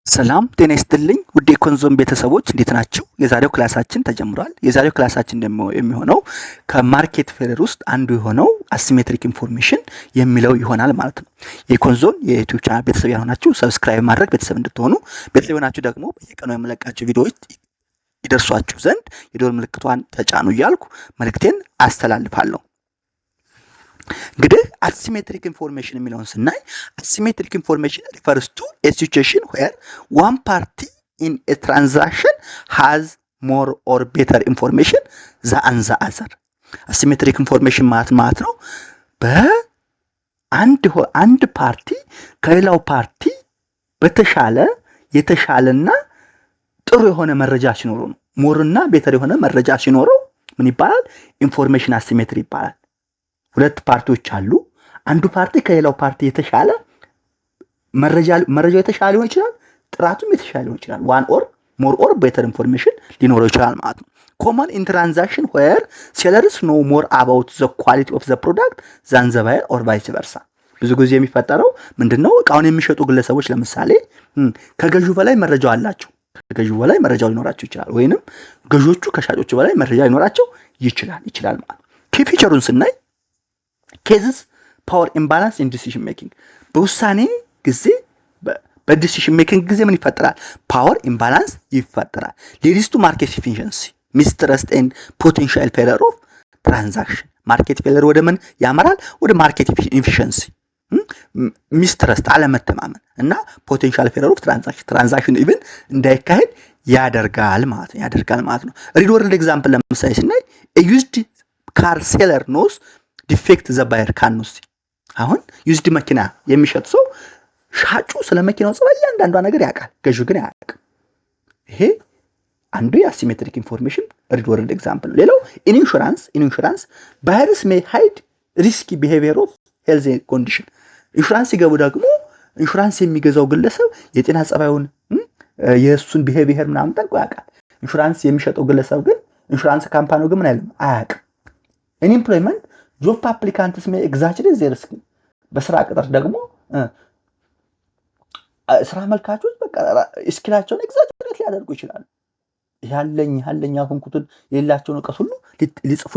ሰላም ጤና ይስጥልኝ ውድ የኮንዞም ቤተሰቦች እንዴት ናችሁ? የዛሬው ክላሳችን ተጀምሯል። የዛሬው ክላሳችን ደግሞ የሚሆነው ከማርኬት ፌለር ውስጥ አንዱ የሆነው አሲሜትሪክ ኢንፎርሜሽን የሚለው ይሆናል ማለት ነው። የኮንዞም የዩቲዩብ ቻናል ቤተሰብ ያልሆናችሁ ሰብስክራይብ ማድረግ ቤተሰብ እንድትሆኑ፣ ቤተሰብ የሆናችሁ ደግሞ በየቀኑ የምለቃቸው ቪዲዮዎች ይደርሷችሁ ዘንድ የደወል ምልክቷን ተጫኑ እያልኩ መልእክቴን አስተላልፋለሁ። እንግዲህ asymmetric information የሚለውን ስናይ asymmetric information refers to a situation where one party in a transaction has more or better information than the other. asymmetric information ማለት ነው በአንድ ፓርቲ ከሌላው ፓርቲ የተሻለና ጥሩ የሆነ መረጃ ሲኖረው ነው። ሞርና ቤተር የሆነ መረጃ ሲኖረው ምን ይባላል? ኢንፎርሜሽን አሲሜትሪ ይባላል። ሁለት ፓርቲዎች አሉ። አንዱ ፓርቲ ከሌላው ፓርቲ የተሻለ መረጃው የተሻለ ሊሆን ይችላል፣ ጥራቱም የተሻለ ሊሆን ይችላል። ዋን ኦር ሞር ኦር ቤተር ኢንፎርሜሽን ሊኖረው ይችላል ማለት ነው። ኮመን ኢን ትራንዛክሽን ዌር ሴለርስ ኖ ሞር አባውት ዘ ኳሊቲ ኦፍ ዘ ፕሮዳክት ዛን ዘ ባየር ኦር ቫይስ ቨርሳ። ብዙ ጊዜ የሚፈጠረው ምንድነው? እቃውን የሚሸጡ ግለሰቦች ለምሳሌ ከገዢው በላይ መረጃው አላቸው። ከገዢው በላይ መረጃው ሊኖራቸው ይችላል፣ ወይንም ገዢዎቹ ከሻጮቹ በላይ መረጃ ሊኖራቸው ይችላል ማለት ነው። ኪ ፊቸሩን ስናይ ኬዝስ ፓወር ኢምባላንስ ኢን ዲሲዥን ሜኪንግ፣ በውሳኔ ጊዜ በዲሲዥን ሜኪንግ ጊዜ ምን ይፈጠራል? ፓወር ኢምባላንስ ይፈጠራል። ሊድስ ቱ ማርኬት ኢፊሺየንሲ ሚስትረስት ኤንድ ፖቴንሻል ፌለር ኦፍ ትራንዛክሽን። ማርኬት ፌለር ወደ ምን ያመራል? ወደ ማርኬት ኢፊሺየንሲ፣ ሚስትረስት አለመተማመን እና ፖቴንሻል ፌለር ኦፍ ትራንዛክሽን ኢቭን እንዳይካሄድ ያደርጋል ማለት ነው። ሪድ ወርልድ ኤግዛምፕል ለምሳሌ ስናይ ዩዝድ ካር ሴለር ኖስ ዲፌክት ዘ ባየር ካንስ። አሁን ዩዝድ መኪና የሚሸጥ ሰው ሻጩ ስለ መኪናው ጸባይ እያንዳንዷ ነገር ያውቃል፣ ገዢው ግን አያውቅም። ይሄ አንዱ የአሲሜትሪክ ኢንፎርሜሽን ሪድ ወርልድ ኤግዛምፕል ነው። ሌላው ኢንሹራንስ ባየርስ ሜይ ሃይድ ሪስኪ ቢሄቪየር ኦፍ ሄልዝ ኮንዲሽን። ኢንሹራንስ ሲገቡ ደግሞ ኢንሹራንስ የሚገዛው ግለሰብ የጤና ጸባዩን የእሱን ቢሄቪየር ምናምን ጠንቅቆ ያውቃል። ኢንሹራንስ የሚሸጠው ግለሰብ ግን ኢንሹራንስ ካምፓኒው ግን ምን አይልም፣ አያውቅም። ኢንኤምፕሎይመንት ጆብ አፕሊካንትስ ሜይ ኤግዛጀሬት ዜር ስኪል። በስራ ቅጥር ደግሞ ስራ መልካቾች በቃ ስኪላቸውን ኤግዛጀሬት ሊያደርጉ ይችላሉ። ያለኝ ያልሆንኩትን የሌላቸውን እውቀት ሁሉ ሊጽፉ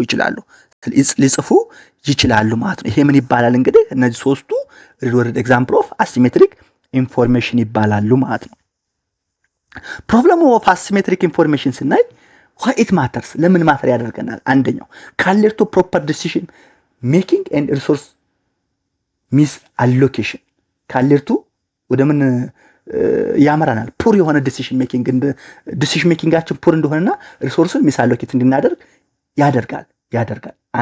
ይችላሉ ማለት ነው። ይሄ ምን ይባላል እንግዲህ? እነዚህ ሶስቱ ሪድ ወርልድ ኤግዛምፕል ኦፍ አሲሜትሪክ ኢንፎርሜሽን ይባላሉ ማለት ነው። ፕሮብለሙ ኦፍ አሲሜትሪክ ኢንፎርሜሽን ስናይ why it matters፣ ለምን ማተር ያደርገናል? አንደኛው ካሌር ቱ ፕሮፐር ዲሲዥን ሜኪንግ ኤንድ ሪሶርስ ሚስ አሎኬሽን። ካሌር ቱ ወደ ምን ያመራናል? ፑር የሆነ ዲሲዥን ሜኪንጋችን ፑር እንደሆነና ሪሶርስን ሚስ አሎኬት እንድናደርግ ያደርጋል።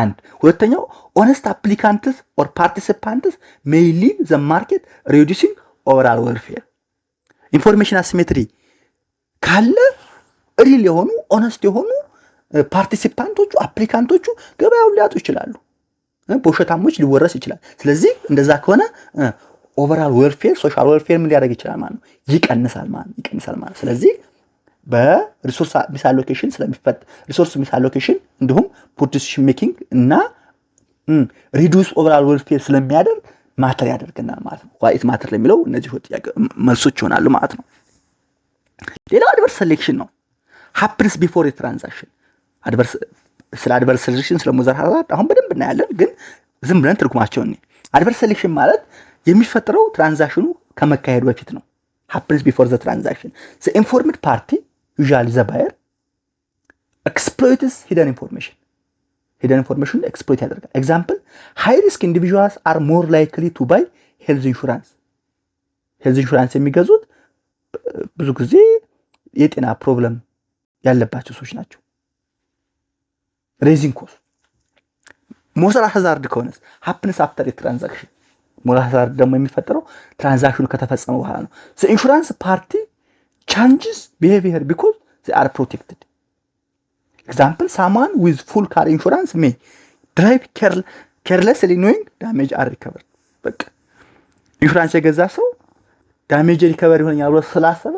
አንድ ሁለተኛው ኦነስት አፕሊካንትስ ኦር ፓርቲሲፓንትስ ሜይ ሊቭ ዘ ማርኬት ሪዲዩሲንግ ኦቨርኦል ዌልፌር። ኢንፎርሜሽን አሲሜትሪ ካለ ሪል የሆኑ ኦነስት የሆኑ ፓርቲሲፓንቶቹ አፕሊካንቶቹ ገበያውን ሊያጡ ይችላሉ፣ በውሸታሞች ሊወረስ ይችላል። ስለዚህ እንደዛ ከሆነ ኦቨርኦል ዌልፌር ሶሻል ዌልፌር ምን ሊያደርግ ይችላል ማለት ነው? ይቀንሳል ማለት። ስለዚህ በሪሶርስ ሚስ አሎኬሽን ሪሶርስ ሚስ አሎኬሽን እንዲሁም ፑር ዲሲዥን ሜኪንግ እና ሪዱስ ኦቨርኦል ዌልፌር ስለሚያደርግ ማተር ያደርገናል ማለት ነው። ዋይት ማተር ለሚለው እነዚህ ጥያቄ መልሶች ይሆናሉ ማለት ነው። ሌላው አድቨርስ ሴሌክሽን ነው። happens before a transaction። ስለ አድቨርስ ሴሌክሽን ስለሞዘር ሀዛርድ አሁን በደንብ እናያለን፣ ግን ዝም ብለን ትርጉማቸውን ነው። አድቨርስ ሴሌክሽን ማለት የሚፈጠረው ትራንዛክሽኑ ከመካሄዱ በፊት ነው። happens before the transaction the informed party usually the buyer exploits hidden information exploit ያደርጋል። ኤግዛምፕል high risk individuals are more likely to buy health insurance የሚገዙት ብዙ ጊዜ የጤና ፕሮብለም ያለባቸው ሰዎች ናቸው። ሬዚንግ ኮስት ሞዘር ሀዛርድ ከሆነስ happens after a transaction። ሞዘር ሀዛርድ ደግሞ የሚፈጠረው ትራንዛክሽኑ ከተፈጸመ በኋላ ነው። the insurance party changes behavior because they are protected። example someone with full car insurance may drive carelessly knowing damage are recovered። በቃ ኢንሹራንስ የገዛ ሰው ዳሜጅ ሪከቨሪ ይሆናል ብሎ ስላሰበ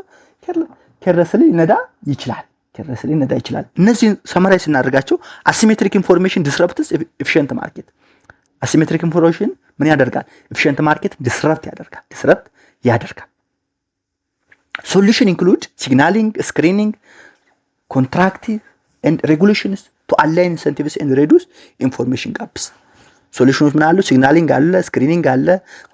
carelessly ነዳ ይችላል። እነዚህን ሰመራይዝ እናደርጋቸው። አሲሜትሪክ ኢንፎርሜሽን ዲስረፕትስ ኤፊሺየንት ማርኬት። አሲሜትሪክ ኢንፎርሜሽን ምን ያደርጋል? ኤፊሺየንት ማርኬት ዲስረፕት ያደርጋል። Solution include signaling, screening, contracting, and regulations to align incentives and reduce information gaps. ሶሉሽኖች ምን አሉ? ሲግናሊንግ አለ፣ ስክሪኒንግ አለ፣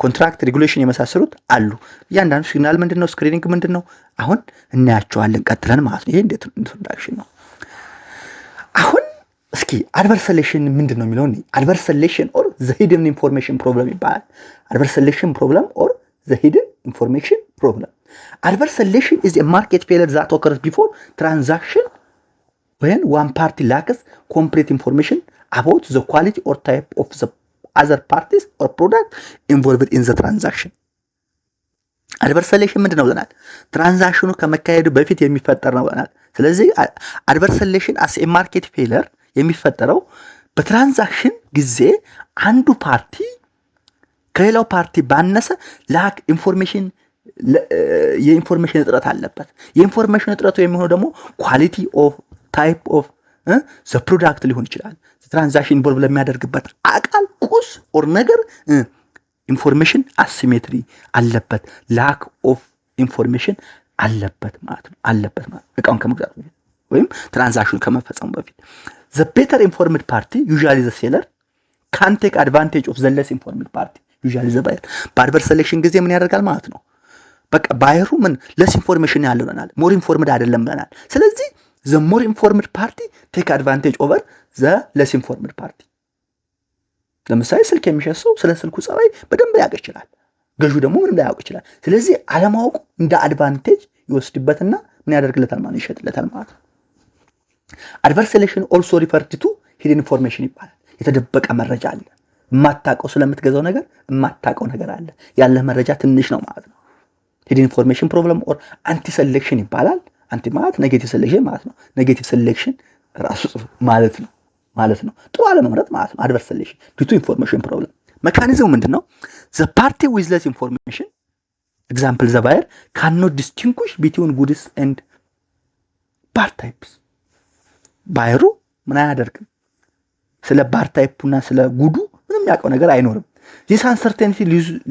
ኮንትራክት ሬጉሌሽን የመሳሰሉት አሉ። እያንዳንዱ ሲግናል ምንድነው? ስክሪኒንግ ምንድነው? አሁን እናያቸዋለን ቀጥለን ማለት ነው። ይሄ እንዴት ኢንትሮዳክሽን ነው። አሁን እስኪ አድቨርስ ሴሌክሽን ምንድነው የሚለው ነው። አድቨርስ ሴሌክሽን ኦር ዘ ሂድን ኢንፎርሜሽን ፕሮብለም ይባላል። አድቨርስ ሴሌክሽን ፕሮብለም ኦር ዘ ሂድን ኢንፎርሜሽን ፕሮብለም። አድቨርስ ሴሌክሽን is a market failure that occurs before transaction when one party lacks complete information about the quality or type of the other parties or product involved in the transaction. አድቨርስ ሴሌክሽን ምንድነው ብለናል? ትራንዛክሽኑ ከመካሄዱ በፊት የሚፈጠር ነው ብለናል። ስለዚህ አድቨርስ ሴሌክሽን as a market failure የሚፈጠረው በትራንዛክሽን ጊዜ አንዱ ፓርቲ ከሌላው ፓርቲ ባነሰ ላክ ኢንፎርሜሽን የኢንፎርሜሽን እጥረት አለበት። የኢንፎርሜሽን እጥረቱ የሚሆነው ደግሞ ኳሊቲ ኦፍ ታይፕ ኦፍ ዘ ፕሮዳክት ሊሆን ይችላል። ትራንዛክሽን ኢንቮልቭ ለሚያደርግበት አቃል ቁስ ኦር ነገር ኢንፎርሜሽን አሲሜትሪ አለበት፣ ላክ ኦፍ ኢንፎርሜሽን አለበት ማለት ነው። እቃውን ከመግዛቱ በፊት ወይም ትራንዛክሽኑ ከመፈጸሙ በፊት the better informed party usually the seller can take advantage of the less informed party usually the buyer. በአድቨርስ ሴሌክሽን ጊዜ ምን ያደርጋል ማለት ነው? በቃ ባየሩ ምን ለስ ኢንፎርሜሽን ያለው ብለናል፣ ሞር ኢንፎርምድ አይደለም ብለናል። ስለዚህ the more informed party take advantage over the less informed party. ለምሳሌ ስልክ የሚሸጥ ሰው ስለ ስልኩ ጸባይ በደንብ ሊያውቅ ይችላል፣ ገዢው ደግሞ ምንም ላያውቅ ይችላል። ስለዚህ አለማወቁ እንደ አድቫንቴጅ ይወስድበትና ምን ያደርግለታል ማለት ይሸጥለታል ማለት ነው። አድቨርስ ሴሌክሽን ኦልሶ ሪፈርድ ቱ ሂድን ኢንፎርሜሽን ይባላል። የተደበቀ መረጃ አለ፣ የማታውቀው ስለምትገዛው ነገር የማታውቀው ነገር አለ፣ ያለ መረጃ ትንሽ ነው ማለት ነው። ሂድን ኢንፎርሜሽን ፕሮብለም ኦር አንቲ ሴሌክሽን ይባላል። አንቲ ማለት ኔጌቲቭ ሴሌክሽን ማለት ነው። ኔጌቲቭ ሴሌክሽን ራሱ ማለት ነው ጥሩ አለመምረጥ ማለት ነው። አድቨርስ ሴሌክሽን ዲው ቱ ኢንፎርሜሽን ፕሮብለም። ሜካኒዝሙ ምንድነው? ዘ ፓርቲ ዊዝ ለስ ኢንፎርሜሽን ኤግዛምፕል ዘ ባየር ካን ኖት ዲስቲንጉሽ ቢትዊን ጉድስ ኤንድ ባድ ታይፕስ። ባየሩ ምን አያደርግም? ስለ ባድ ታይፑና ስለ ጉዱ ምንም ያውቀው ነገር አይኖርም። ዚስ አንሰርቴኒቲ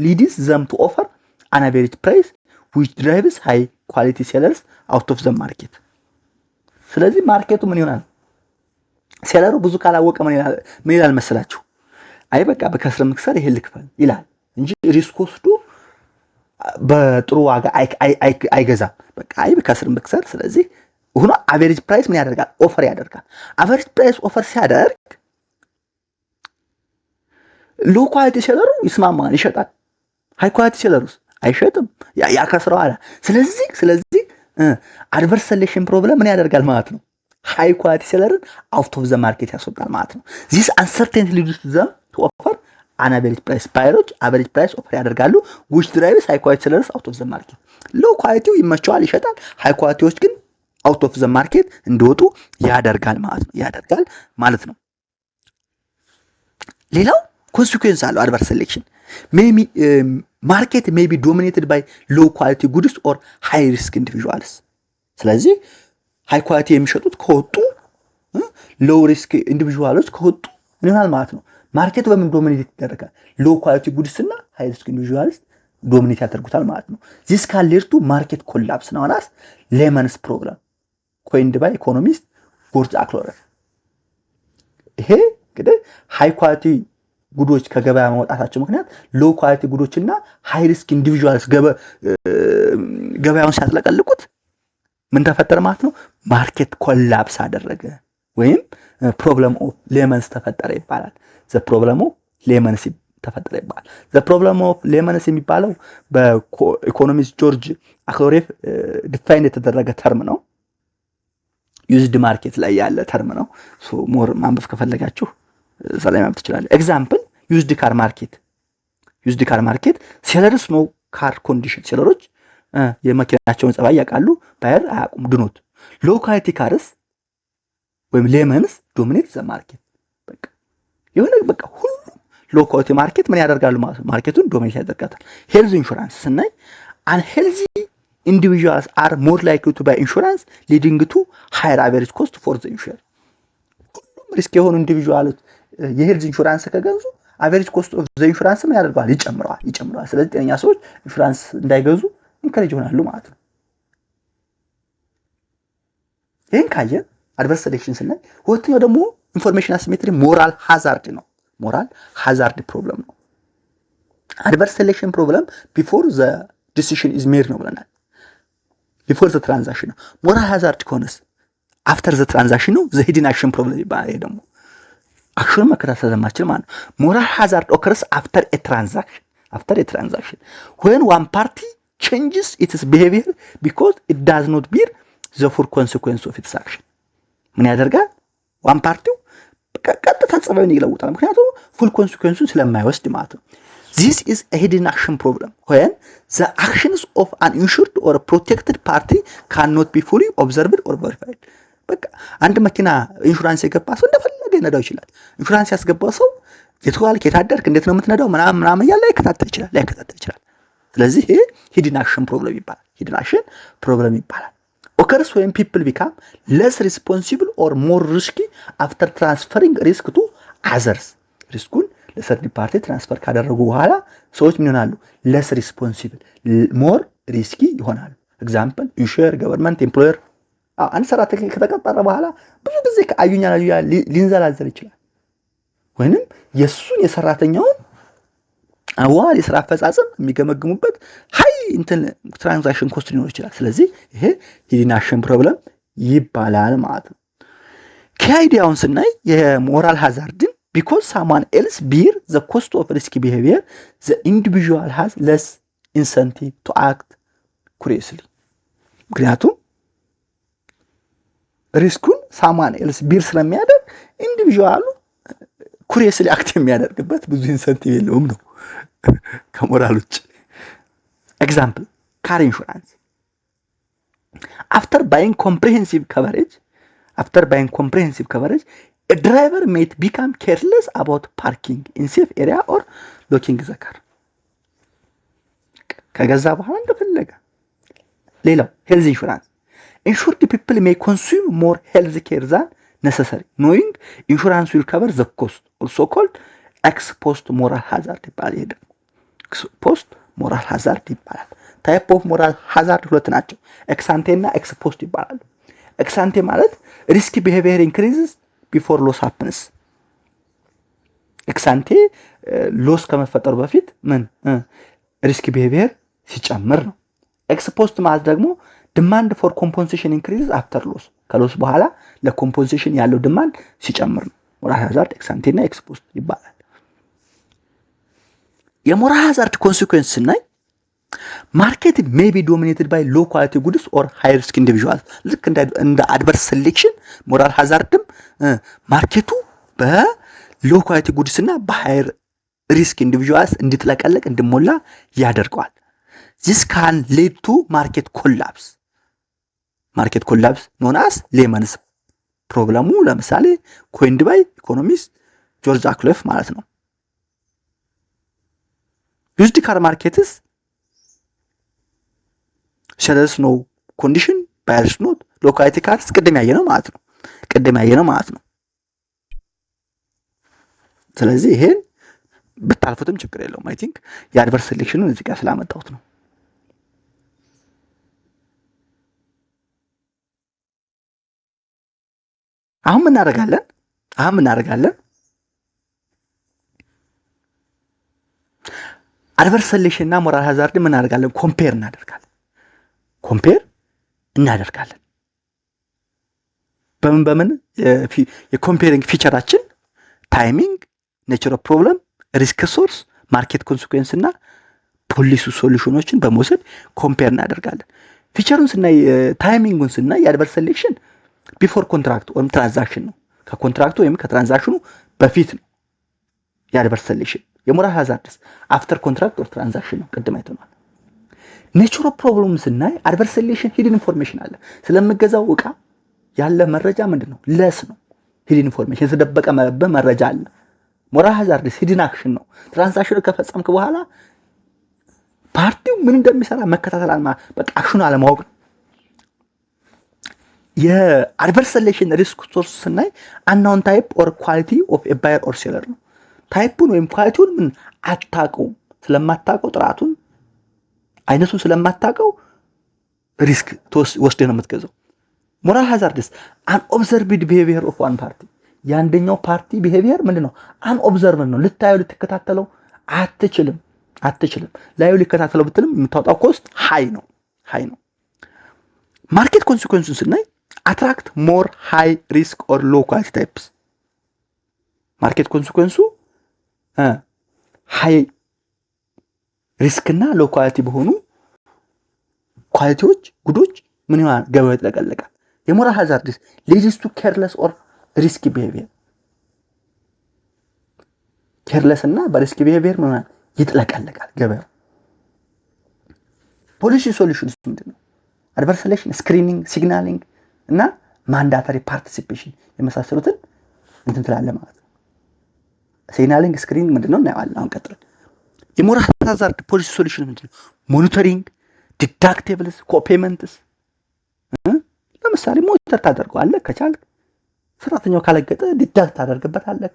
ሊድስ ዘም ቱ ኦፈር አን አቨሬጅ ፕራይስ which drives high quality sellers out of the market. ስለዚህ ማርኬቱ ምን ይሆናል? ሴለሩ ብዙ ካላወቀ ምን ይላል መሰላችሁ? አይ በቃ በከስረ ምክሰር ይሄ ልክፈል ይላል እንጂ ሪስክ ወስዶ በጥሩ ዋጋ አይገዛም። በቃ አይ በከስረ ምክሰር ስለዚህ ሆኖ አቨሬጅ ፕራይስ ምን ያደርጋል? ኦፈር ያደርጋል። አቨሬጅ ፕራይስ ኦፈር ሲያደርግ ሎ ኳሊቲ ሴለሩ ይስማማል፣ ይሸጣል። ሃይ ኳሊቲ ሴለሩስ አይሸጥም፣ ያከስረዋል። ስለዚህ አድቨርስ ሴሌክሽን ፕሮብለም ምን ያደርጋል ማለት ነው? ሃይ ኳሊቲ ሴለርን አውት ኦፍ ዘ ማርኬት ያስወጣል ማለት ነው። ዚስ አንሰርቴኒቲ ሊድስ ዘም ቱ ኦፈር አን አቨሬጅ ፕራይስ። ባየሮች አቨሬጅ ፕራይስ ኦፈር ያደርጋሉ which drives high quality sellers out of the market። ሎ ኳሊቲው ይመቸዋል፣ ይሸጣል። ሃይ ኳሊቲዎች ግን አውት ኦፍ ዘ ማርኬት እንዲወጡ ያደርጋል ማለት ነው። ሌላው ኮንሲኩዌንስ አለው አድቨርስ ሴሌክሽን። ማርኬት ሜይ ቢ ዶሚኔትድ ባይ ሎ ኳሊቲ ጉድስ ኦር ሃይ ሪስክ ኢንዲቪጁዋልስ። ስለዚህ ሃይ ኳሊቲ የሚሸጡት ከወጡ ሎ ሪስክ ኢንዲቪጁዋሎች ከወጡ ምን ይሆናል ማለት ነው? ማርኬቱ በምን ዶሚኔት ይደረጋል? ሎ ኳሊቲ ጉድስ እና ሃይ ሪስክ ኢንዲቪጁዋልስ ዶሚኔት ያደርጉታል ማለት ነው። ዚስ ካን ሊድ ቱ ማርኬት ኮላፕስ ነው አናስ ሌመንስ ፕሮብለም ኮይንድ ባይ ኢኮኖሚስት ጎርጅ አክሎረር። ይሄ እንግዲህ ሃይ ኳሊቲ ጉዶች ከገበያ መውጣታቸው ምክንያት ሎ ኳሊቲ ጉዶችና ሃይ ሪስክ ኢንዲቪጁዋልስ ገበያውን ሲያጥለቀልቁት ምን ተፈጠረ ማለት ነው? ማርኬት ኮላፕስ አደረገ ወይም ፕሮብለም ኦፍ ሌመንስ ተፈጠረ ይባላል። ዘ ፕሮብለም ኦፍ ሌመንስ ተፈጠረ ይባላል። ዘ ፕሮብለም ኦፍ ሌመንስ የሚባለው በኢኮኖሚስት ጆርጅ አክሎሬፍ ዲፋይን የተደረገ ተርም ነው። ዩዝድ ማርኬት ላይ ያለ ተርም ነው። ሶ ሞር ማንበብ ከፈለጋችሁ ሰላም ማምጣት ይችላል። ኤግዛምፕል ዩዝድ ካር ማርኬት ሴለርስ ኖ ካር ኮንዲሽን። ሴለሮች የመኪናቸውን ጸባይ ያውቃሉ፣ ባየር አያውቁም። ድኖት ሎ ኳሊቲ ካርስ ወይም ሌመንስ ዶሚኔት ዘ ማርኬት። በቃ ሁሉ ሎ ኳሊቲ ማርኬት ምን ያደርጋሉ ማለት ነው? ማርኬቱን ዶሚኔት ያደርጋታል። ሄልዝ ኢንሹራንስ ስናይ አንሄልዚ individuals are more likely to buy insurance leading to higher average cost for the insurer. ሁሉም ሪስክ የሆኑ ኢንዲቪጁዋሎች የሄልዝ ኢንሹራንስ ከገዙ አቨሬጅ ኮስት ኦፍ ዘ ኢንሹራንስ ምን ያደርጋል? ይጨምረዋል። ስለዚህ ጤነኛ ሰዎች ኢንሹራንስ እንዳይገዙ ኢንከሬጅ ይሆናሉ ማለት ነው። ይሄን ካየ አድቨርስ ሴሌክሽን ስናይ ሁለተኛው ደግሞ ኢንፎርሜሽን አሲሜትሪ ሞራል ሃዛርድ ነው። ሞራል ሃዛርድ ፕሮብለም ነው። አድቨርስ ሴሌክሽን ፕሮብለም ቢፎር ዘ ዲሲዥን ኢዝ ሜድ ነው ብለናል። ቢፎር ዘ ትራንዛክሽን ነው። ሞራል ሃዛርድ ከሆነስ አፍተር ዘ ትራንዛክሽን ነው። ዘ ሂድን አክሽን ፕሮብለም ይባላል። ይሄ ደግሞ አክሽኑን መከታተል ስለማችል ማለት ነው። ሞራል ሃዛርድ ኦከርስ አፍተር ኤ ትራንዛክሽን when one party changes its behavior because it does not bear the full consequence of its action። ምን ያደርጋል? ዋን ፓርቲው ቀጥታ ጸባዩን ይለውጣል። ምክንያቱም ፉል ኮንሲኩዌንሱን ስለማይወስድ ማለት ነው። This is a hidden action problem when the actions of an insured or protected party cannot be fully observed or verified። በቃ አንድ መኪና ኢንሹራንስ የገባ ሰው እንደፈለገ ይነዳው ይችላል። ኢንሹራንስ ያስገባው ሰው የትዋል ከታደርክ እንዴት ነው የምትነዳው ምናምን እያለ ላይከታተል ይችላል። ስለዚህ ይሄ ሂድን አክሽን ፕሮብለም ይባላል። occurs when people become less responsible or more risky after transferring risk to others። ሪስኩን ለሰርድ ፓርቲ ትራንስፈር ካደረጉ በኋላ ሰዎች ምን ይሆናሉ? less responsible more risky ይሆናሉ። ኤግዛምፕል ኢንሹር ገቨርንመንት ኤምፕሎየር አንድ ሰራተኛ ከተቀጠረ በኋላ ብዙ ጊዜ ከአዩኛ ሊንዘላዘል ይችላል። ወይንም የሱን የሰራተኛውን አዋል የስራ አፈጻጸም የሚገመግሙበት ሃይ ትራንዛክሽን ኮስት ሊኖር ይችላል። ስለዚህ ይሄ ሂድን አክሽን ፕሮብለም ይባላል ማለት ነው። ከአይዲያውን ስናይ የሞራል ሃዛርድን because someone else bear the cost of risky behavior the individual has less incentive to act curiously። ምክንያቱም ሪስኩን someone else bear ስለሚያደርግ ኢንዲቪጁዋሉ ኩሪየስሊ አክት የሚያደርግበት ብዙ ኢንሰንቲቭ የለውም ነው ከሞራል ውጭ። ኤግዛምፕል ካር ኢንሹራንስ after buying comprehensive coverage a driver may become careless about parking in safe area or locking the car። ከገዛ በኋላ እንደፈለገ። ሌላው ሄልዝ ኢንሹራንስ insured people may consume more health care than necessary knowing insurance will cover the cost, also called ex post moral hazard ይባላል። ex post moral hazard ይባላል። ታይፕ ኦፍ ሞራል ሃዛርድ ሁለት ናቸው፣ ኤክሳንቴ እና ኤክስ ፖስት ይባላሉ። ኤክሳንቴ ማለት ሪስኪ ቢሄቪየር ኢንክሪዝስ ቢፎር ሎስ ሃፕንስ። ኤክሳንቴ ሎስ ከመፈጠሩ በፊት ምን ሪስኪ ቢሄቪየር ሲጨምር ነው። ኤክስ ፖስት ማለት ደግሞ ዲማንድ ፎር ኮምፖንሴሽን ኢንክሪዝስ አፍተር ሎስ፣ ከሎስ በኋላ ለኮምፖንሴሽን ያለው ዲማንድ ሲጨምር ነው። ሞራል ሃዛርድ ኤክሳንቴ እና ኤክስ ፖስት ይባላል። የሞራል ሃዛርድ ኮንሲኩዌንስ ስናይ ማርኬት ሜይ ቢ ዶሚኔትድ ባይ ሎ ኳሊቲ ጉድስ ኦር ሃይ ሪስክ ኢንዲቪጁዋልስ። ልክ እንደ አድቨርስ ሴሌክሽን ሞራል ሃዛርድም ማርኬቱ በሎ ኳሊቲ ጉድስ እና በሃይ ሪስክ ኢንዲቪጁዋልስ እንድትለቀለቅ እንድሞላ ያደርገዋል። this can lead to market collapse known as ሌመንስ ፕሮብለሙ። ለምሳሌ ኮይንድ ባይ ኢኮኖሚስት ጆርጅ አክሎፍ ማለት ነው። ዩዝድ ካር ማርኬትስ ሸለስ ነው ኮንዲሽን ባየርስ ኖት ሎካሊቲ ካርስ ቅድም ያየነው ማለት ነው። ስለዚህ ይሄን ብታልፉትም ችግር የለውም። አይ ቲንክ የአድቨርስ ሴሌክሽኑን እዚህ ጋር ስላመጣሁት ነው። አሁን ምን እናደርጋለን? አድቨርስ ሴሌክሽን እና ሞራል ሃዛርድ ምን እናደርጋለን? ኮምፔር እናደርጋለን። በምን የኮምፔሪንግ ፊቸራችን ታይሚንግ፣ ኔቸር ኦፍ ፕሮብለም፣ ሪስክ ሶርስ፣ ማርኬት ኮንሲኩዌንስ እና ፖሊሲ ሶሉሽኖችን በመውሰድ ኮምፔር እናደርጋለን። ፊቸሩን ስናይ ታይሚንጉን ስናይ የአድቨርስ ሴሌክሽን ቢፎር ኮንትራክት ወይም ትራንዛክሽን ነው። ከኮንትራክቱ ወይም ከትራንዛክሽኑ በፊት ነው የአድቨርስ ሴሌክሽን። የሞራል ሃዛርድስ አፍተር ኮንትራክት ኦር ትራንዛክሽን ነው። ቅድም አይተናል። ኔቸር ኦፍ ፕሮብለም ስናይ አድቨርስ ሴሌክሽን ሂድን ኢንፎርሜሽን አለ። ስለምገዛው እቃ ያለ መረጃ ምንድነው? ለስ ነው። ሂድን ኢንፎርሜሽን የተደበቀ መረጃ አለ። ሞራል ሃዛርድስ ሂድን አክሽን ነው። ትራንዛክሽኑ ከፈጸምክ በኋላ ፓርቲው ምን እንደሚሰራ መከታተል በቃ አክሽኑ አለማወቅ ነው። የአድቨርስ ሴሌክሽን ሪስክ ሶርስ ስናይ አንናውን ታይፕ ኦር ኳሊቲ ኦፍ ኤ ባየር ኦር ሴለር ነው። ታይፑን ወይም ኳሊቲውን ምን አታውቀውም። ስለማታውቀው ጥራቱን አይነቱን ስለማታውቀው ሪስክ ወስደህ ነው የምትገዛው። ሞራል ሃዛርድስ አንኦብዘርቭድ ቢሄቪየር ኦፍ ዋን ፓርቲ የአንደኛው ፓርቲ ቢሄቪየር ምንድነው? አንኦብዘርቭድ ነው። ልታየው ልትከታተለው አትችልም። ላዩ ሊከታተለው ብትልም የምታወጣው ኮስት ሃይ ነው። ማርኬት ኮንሲኩዌንሱን ስናይ አትራክት ሞር ሃይ ሪስክ ኦር ሎ ኳሊቲ ታይፕስ ማርኬት ኮንሲኩዌንሱ ሃይ ሪስክ እና ሎ ኳሊቲ በሆኑ ኳሊቲዎች ጉዶች ምን ይሆናል? ገበያው ይጥለቀለቃል። የሞራል ሃዛርድስ ሊድስ ቱ ኬርለስ ኦር ሪስኪ ቢሄቪየር ኬርለስ እና በሪስኪ ቢሄቪየር ምን ይጥለቀለቃል ገበያው። ፖሊሲ ሶሉሽንስ ምንድነው? አድቨርስ ሴሌክሽን፣ ስክሪኒንግ፣ ሲግናሊንግ እና ማንዳተሪ ፓርቲሲፔሽን የመሳሰሉትን እንትን ትላለህ ማለት ነው። ሲግናሊንግ ስክሪኒንግ ምንድነው እናያለን አሁን ቀጥለን። የሞራል ሃዛርድ ፖሊሲ ሶሉሽን ምንድነው? ሞኒተሪንግ፣ ዲዳክቲብልስ፣ ኮፔመንትስ። ለምሳሌ ሞኒተር ታደርገዋለህ ከቻልክ፣ ሰራተኛው ካለገጠ ዲዳክት ታደርግበታለህ።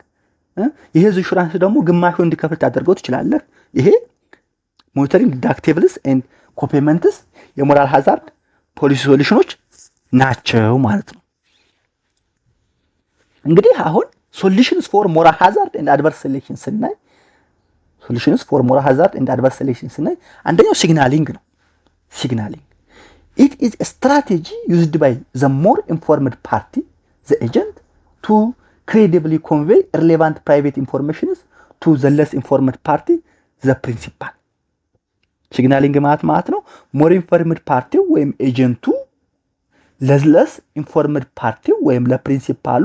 የሄዝ ኢንሹራንስ ደግሞ ግማሹ እንዲከፍል ታደርገው ትችላለህ። ይሄ ሞኒተሪንግ፣ ዲዳክቲብልስ ኤንድ ኮፔመንትስ የሞራል ሃዛርድ ፖሊሲ ሶሉሽኖች ናቸው ማለት ነው። እንግዲህ አሁን ሶሉሽንስ ፎር ሞራል ሃዛርድ ኤንድ አድቨርስ ሴሌክሽን ስናይ አንደኛው ሲግናሊንግ ነው። ሲግናሊንግ it is a strategy used by the more informed party, the agent, to credibly convey relevant private information to the less informed party, the principal. ሲግናሊንግ ማለት ነው ሞር ኢንፎርምድ ፓርቲው ወይም ኤጀንቱ ለለስ ኢንፎርምድ ፓርቲው ወይም ለፕሪንሲፓሉ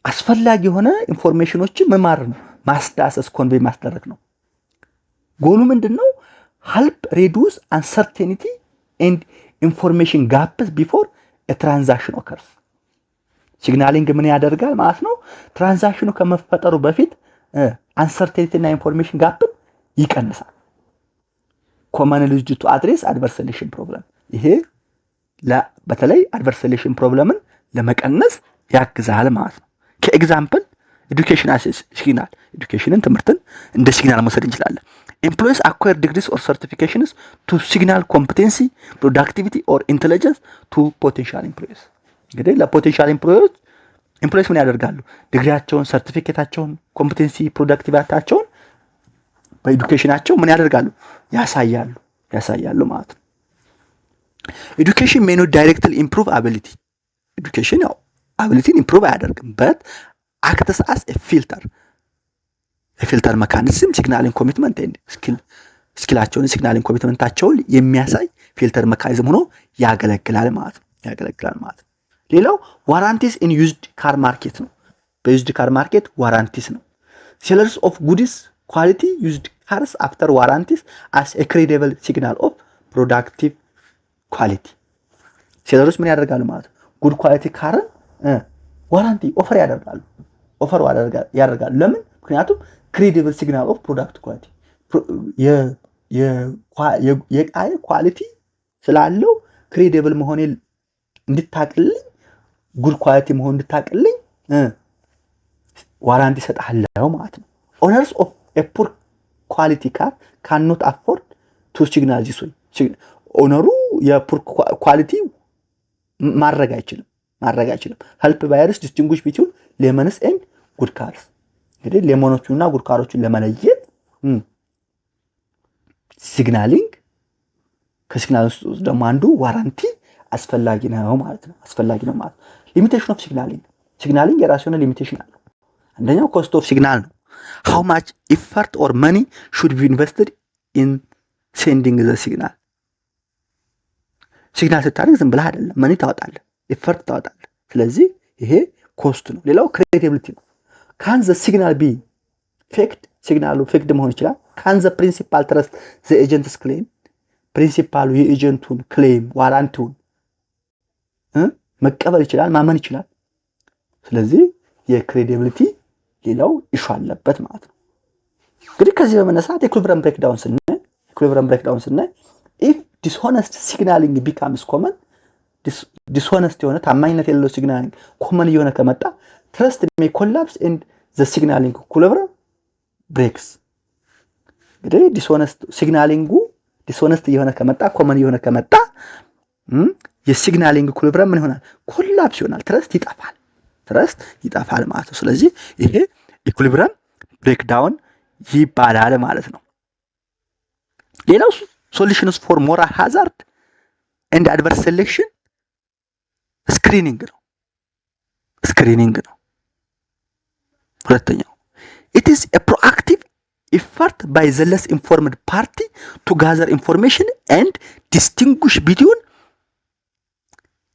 አስፈላጊ የሆነ ኢንፎርሜሽኖችን መማር ነው፣ ማስዳሰስ፣ ኮንቬይ ማስደረግ ነው። ጎሉ ምንድነው? help reduce uncertainty and information gaps before a transaction occurs. ሲግናሊንግ ምን ያደርጋል ማለት ነው? ትራንዛክሽኑ ከመፈጠሩ በፊት አንሰርቴኒቲ እና ኢንፎርሜሽን ጋፕን ይቀንሳል። ኮመንሊ ዩዝድ ቱ አድሬስ አድቨርስ ሴሌክሽን ፕሮብለም። ይሄ በተለይ አድቨርስ ሴሌክሽን ፕሮብለምን ለመቀነስ ያግዛል ማለት ነው። ከኤግዛምፕል ኤዱኬሽን አሴስ ሲግናል ኤዱኬሽንን ትምህርትን እንደ ሲግናል መውሰድ እንችላለን። Employees acquire degrees or certifications to signal competency, productivity or intelligence to potential employees. እንግዲህ ለፖቴንሻል ኤምፕሎይስ ምን ያደርጋሉ? ዲግሪያቸውን፣ ሰርቲፊኬታቸውን፣ ኮምፒቴንሲ፣ ፕሮዳክቲቪቲያቸውን በኤዱኬሽናቸው ምን ያደርጋሉ? ያሳያሉ ማለት ነው። ኤዱኬሽን may not directly improve ability. ኤዱኬሽን ያው አቢሊቲን ኢምፕሩቭ አያደርግም, but acts as a filter. የፊልተር መካኒዝም ሲግናሊንግ ኮሚትመንት ኤንድ ስኪላቸውን ሲግናሊንግ ኮሚትመንታቸውን የሚያሳይ ፊልተር መካኒዝም ሆኖ ያገለግላል ማለት ነው። ሌላው ዋራንቲስ ኢን ዩዝድ ካር ማርኬት ነው። በዩዝድ ካር ማርኬት ዋራንቲስ ነው። ሴለርስ ኦፍ ጉድስ ኳሊቲ ዩዝድ ካርስ አፍተር ዋራንቲስ አስ ኤ ክሬዲብል ሲግናል ኦፍ ፕሮዳክቲቭ ኳሊቲ። ሴለርስ ምን ያደርጋሉ ማለት ነው? ጉድ ኳሊቲ ካርን ዋራንቲ ኦፈር ያደርጋሉ። ለምን? ምክንያቱም ክሬዲብል ሲግናል ኦፍ ፕሮዳክት ኳሊቲ የቃይ ኳሊቲ ስላለው ክሬዲብል መሆን እንድታቅልኝ ጉድ ኳሊቲ መሆን እንድታቅልኝ ዋራንቲ ሰጣለው ማለት ነው። ኦነርስ ኦፍ ኤ ፑር ኳሊቲ ካር ካን ኖት አፎርድ ቱ ሲግናል ዚስ ወይ ኦነሩ የፑር ኳሊቲ ማድረግ አይችልም። ሄልፕ ባየርስ ዲስቲንጉሽ ቢትዊን ሌመንስ ኤንድ ጉድ ካርስ። እንግዲህ ሌሞኖቹና ጉድ ካሮቹን ለመለየት ሲግናሊንግ ከሲግናል ውስጥ ደግሞ አንዱ ዋራንቲ አስፈላጊ ነው ማለት ነው። ሊሚቴሽን ኦፍ ሲግናሊንግ የራሱ የሆነ ሊሚቴሽን አለው። አንደኛው ኮስት ኦፍ ሲግናል ነው። how much effort or money should be invested in sending the signal? ሲግናል ስታደርግ ዝም ብለህ አይደለም፣ መኒ ታወጣለህ፣ ኤፈርት ታወጣለህ። ስለዚህ ይሄ ኮስት ነው። ሌላው ክሬዲቢሊቲ ነው። ካን ዘ ሲግናል ቢ ፌክድ? ሲግናሉ ፌክድ መሆን ይችላል። ካን ዘ ፕሪንሲፓል ትረስት ዘ ኤጀንትስ ክሌም? ፕሪንሲፓሉ የኤጀንቱን ክሌም ዋራንቲውን መቀበል ይችላል፣ ማመን ይችላል። ስለዚህ የክሬዲቢሊቲ ሌላው ኢሹ አለበት ማለት ነው። እንግዲህ ከዚህ በመነሳት ኢኩሊብሪየም ብሬክዳውን ስናይ if dishonest signaling becomes common, dishonest የሆነ ታማኝነት የሌለው ሲግናሊንግ ኮመን የሆነ ከመጣ trust may collapse and the signaling equilibrium breaks. እንግዲህ ዲስሆነስት የሆነ ከመጣ ኮመን የሆነ ከመጣ የሲግናሊንግ ኢኩሊብሪየም ምን ይሆናል? ኮላፕስ ይሆናል። ትረስት ይጠፋል ማለት ነው። ስለዚህ ይሄ ኢኩሊብሪየም ብሬክዳውን ይባላል ማለት ነው። ሌላው ሶሉሽንስ ፎር ሞራል ሃዛርድ ኤንድ አድቨርስ ሴሌክሽን ስክሪኒንግ ነው። ሁለተኛው it is a proactive effort by the less informed party to gather information and distinguish between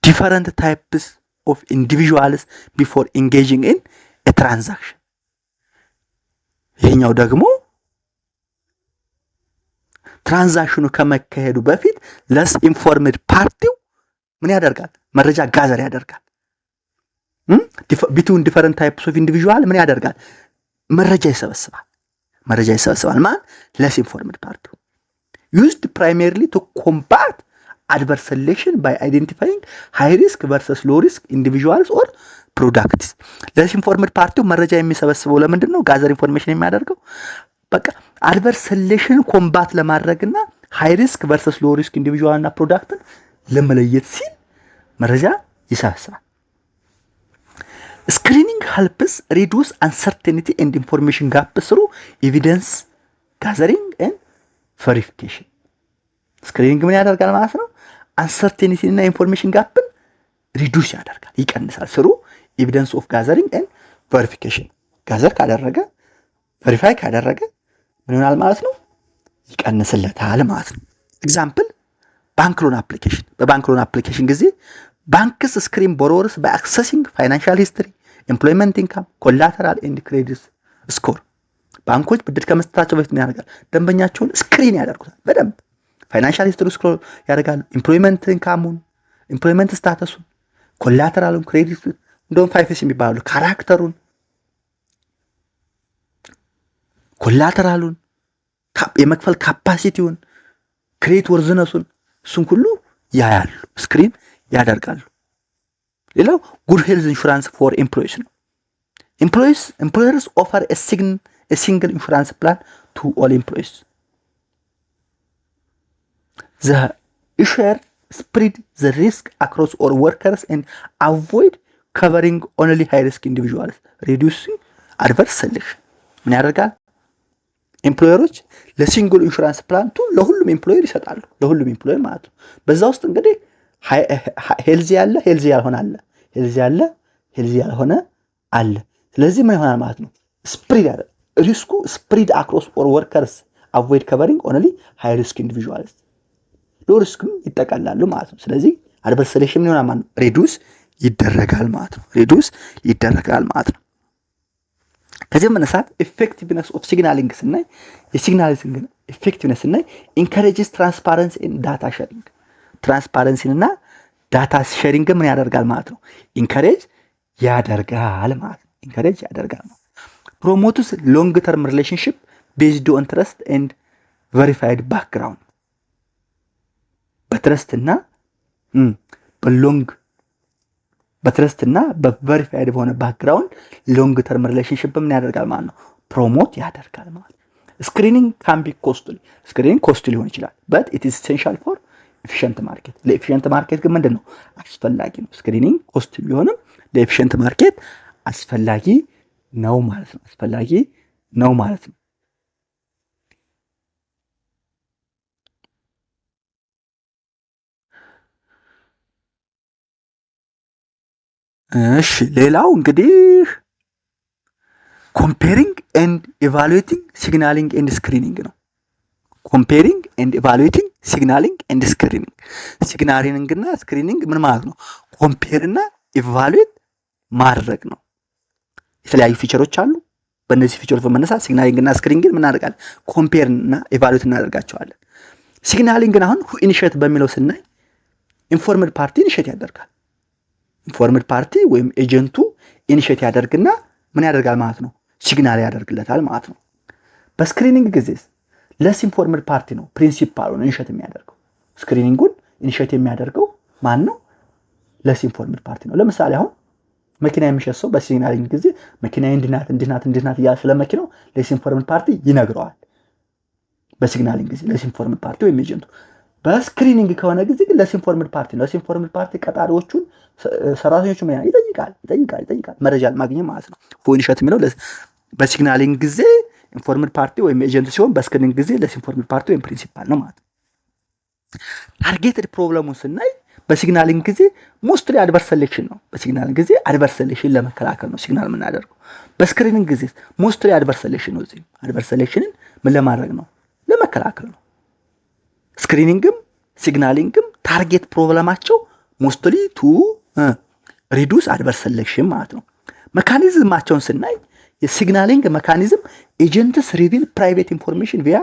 different types of individuals before engaging in a transaction. ይሄኛው ደግሞ ትራንዛክሽኑ ከመካሄዱ በፊት ለስ ኢንፎርምድ ፓርቲው ምን ያደርጋል? መረጃ ጋዘር ያደርጋል። ቢትዊን ዲፈረንት ታይፕስ ኦፍ ኢንዲቪጁዋል ምን ያደርጋል? መረጃ ይሰበስባል። ማን? ለስ ኢንፎርምድ ፓርቲው used primarily to combat adverse selection by identifying high risk versus low risk individuals or products. ለስ ኢንፎርምድ ፓርቲው መረጃ የሚሰበስበው ለምንድን ነው? ጋዘር ኢንፎርሜሽን የሚያደርገው በቃ አድቨርስ ሴሌክሽን ኮምባት ለማድረግና ሃይ ሪስክ ቨርሰስ ሎ ሪስክ ኢንዲቪጁዋል እና ፕሮዳክትን ለመለየት ሲል መረጃ ይሰበስባል። ስክሪኒንግ helps reduce uncertainty and information gap through evidence gathering and verification. ስክሪኒንግ ምን ያደርጋል ማለት ነው? uncertainty እና ኢንፎርሜሽን ጋፕን ሪዱስ ያደርጋል፣ ይቀንሳል። through evidence of gathering and verification ጋዘር ካደረገ ቬሪፋይ ካደረገ ምን ይሆናል ማለት ነው? ይቀንስለታል ማለት ነው። ኤግዛምፕል ባንክ ሎን አፕሊኬሽን። በባንክ ሎን አፕሊኬሽን ጊዜ ባንክስ ስክሪን ቦሮወርስ ባይ አክሰሲንግ ፋይናንሻል ሂስትሪ፣ ኤምፕሎይመንት ኢንካም፣ ኮላተራል ኤንድ ክሬዲት ስኮር። ባንኮች ብድር ከመስጠታቸው በፊት ምን ያደርጋል? ደንበኛቸውን ስክሪን ያደርጉታል በደንብ ፋይናንሻል ሂስትሪ ስኮር ያደርጋሉ። ኤምፕሎይመንት ኢንካሙን፣ ኤምፕሎይመንት ስታተሱን፣ ኮላተራሉን፣ ክሬዲት እንደውም 5 የሚባሉ ካራክተሩን፣ ኮላተራሉን፣ የመክፈል ካፓሲቲውን፣ ክሬዲት ወርዝነሱን እሱን ሁሉ ያያሉ፣ ስክሪን ያደርጋሉ። ሌላው ጉድ ሄልዝ ኢንሹራንስ ፎር ኤምፕሎይስ ነው። ኤምፕሎየርስ ኦፈር a single insurance plan to all employees. The issuer spread the risk across all workers and avoid covering only high risk individuals, reducing adverse selection. ምን ያደርጋል? ኤምፕሎየሮች ለሲንግል ኢንሹራንስ ፕላን ለሁሉም ኤምፕሎየር ይሰጣሉ። ለሁሉም ኤምፕሎየር ማለት ነው። በዛ ውስጥ እንግዲህ ሄልዚ ያለ ሄልዚ ያልሆነ አለ፣ ሄልዚ ያለ ሄልዚ ያልሆነ አለ። ስለዚህ ምን ይሆናል ማለት ነው? ስፕሪድ ያለ ሪስኩ ስፕሪድ አክሮስ ኦል ወርከርስ አቮይድ ከቨሪንግ ኦንሊ ሃይ ሪስክ ኢንዲቪጁዋልስ፣ ሎ ሪስክም ይጠቃላሉ ማለት ነው። ስለዚህ አድቨርስ ሴሌክሽን ምን ይሆናል ማለት ነው? ሪዱስ ይደረጋል ማለት ነው። ከዚህ መነሳት ኢፌክቲቭነስ ኦፍ ሲግናሊንግ ስናይ የሲግናሊንግ ኢፌክቲቭነስ ስናይ ኢንካሬጅስ ትራንስፓረንሲ ኤንድ ዳታ ሼሪንግ። ትራንስፓረንሲን እና ዳታ ሼሪንግ ምን ያደርጋል ማለት ነው? ኢንካሬጅ ያደርጋል ማለት ነው። ፕሮሞትስ ሎንግ ተርም ሪሌሽንሺፕ ቤዝድ ኦን ትረስት ኤንድ ቬሪፋይድ ባክግራውንድ። በትረስትና በቬሪፋይድ በሆነ ባክግራውንድ ሎንግ ተርም ሪሌሽንሺፕ ምን ያደርጋል ማለት ነው? ፕሮሞት ያደርጋል ማለት ነው። ስክሪኒንግ ካን ቢ ኮስትሊ። ስክሪኒንግ ኮስት ሊሆን ይችላል but it is essential for efficient market። ለኤፊሽንት ማርኬት ግን ምንድነው? አስፈላጊ ነው። ስክሪኒንግ ኮስት ቢሆንም ለኤፊሽንት ማርኬት አስፈላጊ ነው ማለት ነው። እሺ ሌላው እንግዲህ ኮምፔሪንግ ኤንድ ኢቫሉዌቲንግ ሲግናሊንግ ኤንድ ስክሪኒንግ ነው። ኮምፔሪንግ ኤንድ ኢቫሉዌቲንግ ሲግናሊንግ ኤንድ ስክሪኒንግ። ሲግናሊንግ እና ስክሪኒንግ ምን ማለት ነው? ኮምፔር እና ኢቫሉዌት ማድረግ ነው። የተለያዩ ፊቸሮች አሉ። በእነዚህ ፊቸሮች በመነሳት ሲግናሊንግ እና ስክሪኒንግን ምን እናደርጋለን? ኮምፔር እና ኢቫሉዌት እናደርጋቸዋለን። ሲግናሊንግን አሁን ሁ ኢኒሼት በሚለው ስናይ ኢንፎርምድ ፓርቲ ኢኒሼት ያደርጋል። ኢንፎርምድ ፓርቲ ወይም ኤጀንቱ ኢኒሼት ያደርግና ምን ያደርጋል ማለት ነው? ሲግናል ያደርግለታል ማለት ነው። በስክሪኒንግ ጊዜ ለስ ኢንፎርምድ ፓርቲ ነው ፕሪንሲፓሉን ኢኒሼት የሚያደርገው። ስክሪኒንጉን ኢኒሼት የሚያደርገው ማን ነው? ለስ ኢንፎርምድ ፓርቲ ነው። ለምሳሌ አሁን መኪና የሚሸጥ ሰው በሲግናሊንግ ጊዜ መኪና እንድናት እያለ ስለመኪናው ለስ ኢንፎርምድ ፓርቲ ይነግረዋል። በሲግናሊንግ ጊዜ ለስ ኢንፎርምድ ፓርቲ ወይም ኤጀንቱ በስክሪኒንግ ከሆነ ጊዜ ግን ለሲንፎርምድ ፓርቲ ነው። ለሲንፎርምድ ፓርቲ ቀጣሪዎቹን ሰራተኞቹ ምን ይጠይቃል መረጃ ማግኘት ማለት ነው። ፎይንሸት የሚለው በሲግናሊንግ ጊዜ ኢንፎርምድ ፓርቲ ወይም ኤጀንት ሲሆን በስክሪኒንግ ጊዜ ለሲንፎርምድ ፓርቲ ወይም ፕሪንሲፓል ነው ማለት ነው። ታርጌትድ ፕሮብለሙን ስናይ በሲግናሊንግ ጊዜ ሞስትሊ አድቨርስ ሴሌክሽን ነው። በሲግናሊንግ ጊዜ አድቨርስ ሴሌክሽን ለመከላከል ነው ሲግናል የምናደርገው። በስክሪኒንግ ጊዜ ሞስትሊ አድቨርስ ሴሌክሽን ነው። እዚህ አድቨርስ ሴሌክሽንን ምን ለማድረግ ነው? ለመከላከል ነው። ስክሪኒንግም ሲግናሊንግም ታርጌት ፕሮብለማቸው ሞስትሊ ቱ ሪዱስ አድቨርስ ሴሌክሽን ማለት ነው። መካኒዝማቸውን ስናይ የሲግናሊንግ መካኒዝም ኤጀንትስ ሪቪል ፕራይቬት ኢንፎርሜሽን ቪያ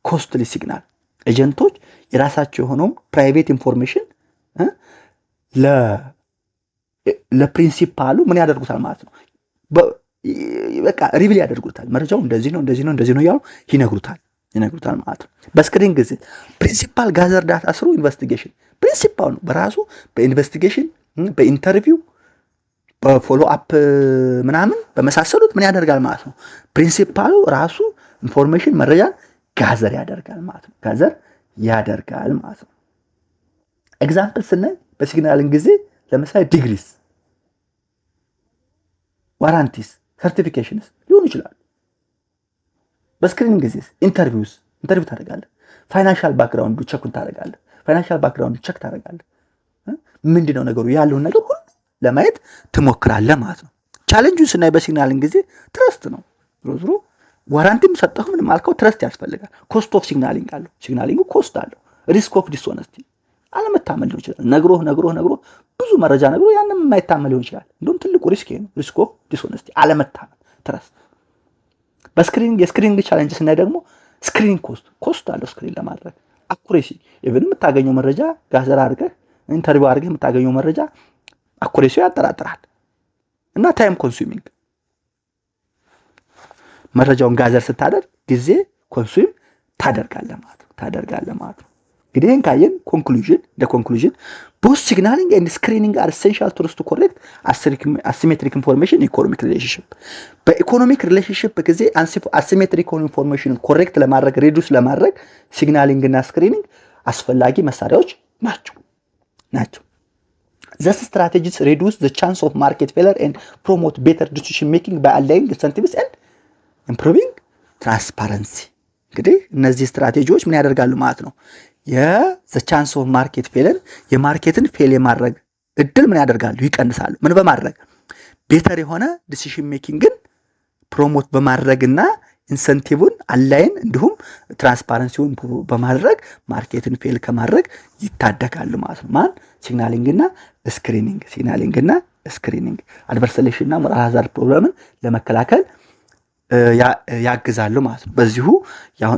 ኮስትሊ ሲግናል። ኤጀንቶች የራሳቸው የሆነውን ፕራይቬት ኢንፎርሜሽን ለፕሪንሲፓሉ ምን ያደርጉታል ማለት ነው። በቃ ሪቪል ያደርጉታል። መረጃው እንደዚህ ነው ያሉ ይነግሩታል ማለት ነው። በስክሪኒንግ ጊዜ ፕሪንሲፓል ጋዘር ዳታ ስሩ ኢንቨስቲጌሽን። ፕሪንሲፓሉ በራሱ በኢንቨስቲጌሽን በኢንተርቪው በፎሎ አፕ ምናምን በመሳሰሉት ምን ያደርጋል ማለት ነው። ፕሪንሲፓሉ ራሱ ኢንፎርሜሽን መረጃን ጋዘር ያደርጋል ማለት ነው። ኤግዛምፕል ስናይ በሲግናሊንግ ጊዜ ለምሳሌ ዲግሪስ፣ ዋራንቲስ፣ ሰርቲፊኬሽንስ ሊሆኑ ይችላሉ። በስክሪኒንግ ጊዜ ኢንተርቪው ታደርጋለህ። ፋይናንሻል ባክግራውንዱ ቸክ ታደርጋለህ። ምንድነው ነገሩ ያለውን ነገር ሁሉ ለማየት ትሞክራለህ ማለት ነው። ቻሌንጁን ስናይ በሲግናሊንግ ጊዜ ትረስት ነው። ዞሮ ዋራንቲም ሰጠሁ ምንም አልከው ትረስት ያስፈልጋል። ኮስት ኦፍ ሲግናሊንግ አለው። ሲግናሊንጉ ኮስት አለው። ሪስክ ኦፍ ዲስሆነስቲ አለመታመን ሊሆን ይችላል። ነግሮ ብዙ መረጃ ነግሮ ያንን የማይታመን ሊሆን ይችላል። እንደውም ትልቁ ሪስክ ነው። ሪስክ ኦፍ ዲስሆነስቲ አለመታመን፣ ትረስት። የስክሪኒንግ ቻሌንጅ ስናይ ደግሞ ስክሪኒንግ ኮስት አለው። ስክሪን ለማድረግ አኩሬሲ ኢቭን የምታገኘው መረጃ ጋዘር አድርገህ ኢንተርቪው አድርገህ የምታገኘው መረጃ አኩሬሲው ያጠራጥራል እና ታይም ኮንሱሚንግ። መረጃውን ጋዘር ስታደርግ ጊዜ ኮንሱም ታደርጋለህ ማለት ነው። እንግዲህ ይህን ካየን ኮንክሉዥን both signaling and screening are essential tools to correct asymmetric information in economic relationship. በኢኮኖሚክ ሪሌሽንሺፕ ጊዜ አሲሜትሪክ ኢንፎርሜሽን ኮሬክት ለማድረግ ሪዱስ ለማድረግ ሲግናሊንግ እና ስክሪኒንግ አስፈላጊ መሳሪያዎች ናቸው። These strategies reduce the chance of market failure and promote better decision making by aligning incentives and improving transparency. እንግዲህ እነዚህ ስትራቴጂዎች ምን ያደርጋሉ ማለት ነው? the chance of market failure የማርኬትን ፌል የማድረግ እድል ምን ያደርጋሉ? ይቀንሳሉ። ምን በማድረግ ቤተር የሆነ ዲሲዥን ሜኪንግን ፕሮሞት በማድረግና ኢንሰንቲቭን አላይን እንዲሁም ትራንስፓረንሲውን በማድረግ ማርኬትን ፌል ከማድረግ ይታደጋሉ ማለት ነው። ማን? ሲግናሊንግና ስክሪኒንግ አድቨርስ ሴሌክሽንና ሞራል ሃዛርድ ፕሮብለምን ለመከላከል ያግዛሉ ማለት ነው። በዚሁ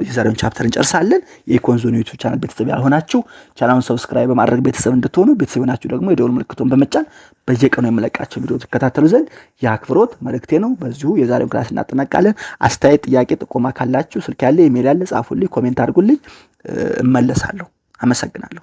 የዛሬውን ቻፕተር እንጨርሳለን። የኢኮንዞን ዩቲዩብ ቻናል ቤተሰብ ያልሆናችሁ ቻናሉን ሰብስክራይብ በማድረግ ቤተሰብ እንድትሆኑ፣ ቤተሰብ ናችሁ ደግሞ የደወል ምልክቱን በመጫን በየቀኑ የምለቃቸው ቪዲዮ ተከታተሉ ዘንድ የአክብሮት መልእክቴ ነው። በዚሁ የዛሬውን ክላስ እናጠናቃለን። አስተያየት፣ ጥያቄ፣ ጥቆማ ካላችሁ ስልክ ያለ ኢሜል ያለ ጻፉልኝ፣ ኮሜንት አድርጉልኝ፣ እመለሳለሁ። አመሰግናለሁ።